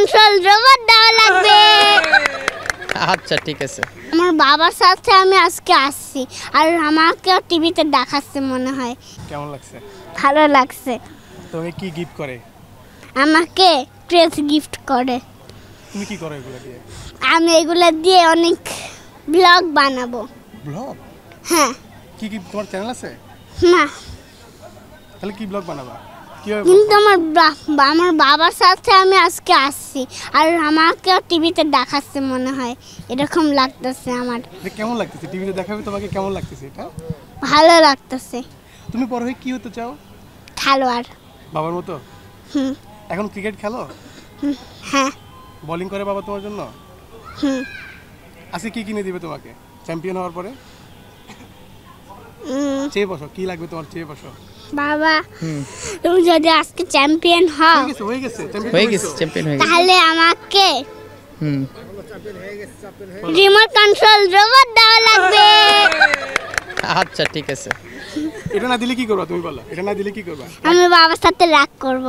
Control robot দেওয়া লাগবে। আচ্ছা ঠিক আছে। আমার বাবার সাথে আমি আজকে আসছি, আর আমাকে টিভিতে দেখাচ্ছে মনে হয়। কেমন লাগছে? ভালো লাগছে। তোমাকে কি গিফট করে? আমাকে ড্রেস গিফট করে। তুমি কি করো এগুলো দিয়ে? আমি এগুলো দিয়ে অনেক ব্লগ বানাবো। ব্লগ? হ্যাঁ। কি কি তোমার চ্যানেল আছে? না, তাহলে কি ব্লগ বানাবা? কিভাবে? কিন্তু আমার বাবার সাথে আমি আজকে আসছি, আর আমাকে টিভিতে দেখাচ্ছে মনে হয়, এরকম লাগতেছে আমার। এটা কেমন লাগতেছে? টিভিতে দেখাবে তোমাকে, কেমন লাগতেছে এটা? ভালো লাগতেছে। তুমি বড় হয়ে কি হতে চাও? খেলোয়াড়। বাবার মতো? হুম। এখন ক্রিকেট খেলো? হ্যাঁ। বোলিং করে বাবা তোমার জন্য? হুম। আজকে কি কিনে দিবে তোমাকে চ্যাম্পিয়ন হওয়ার পরে? উম, চেয়ে বসো, কি লাগবে তোমার? চেয়ে বসো। বাবা, তুমি যদি আজকে চ্যাম্পিয়ন হও, হয়ে গেছে হয়ে গেছে, চ্যাম্পিয়ন হয়ে গেছে। তাহলে আমাকে হুম। রিমোট কন্ট্রোল রোবট দেওয়া লাগবে। আচ্ছা ঠিক আছে। এটা না দিলে কি করবা তুমি বলো? এটা না দিলে কি করবা? আমি বাবার সাথে রাগ করব।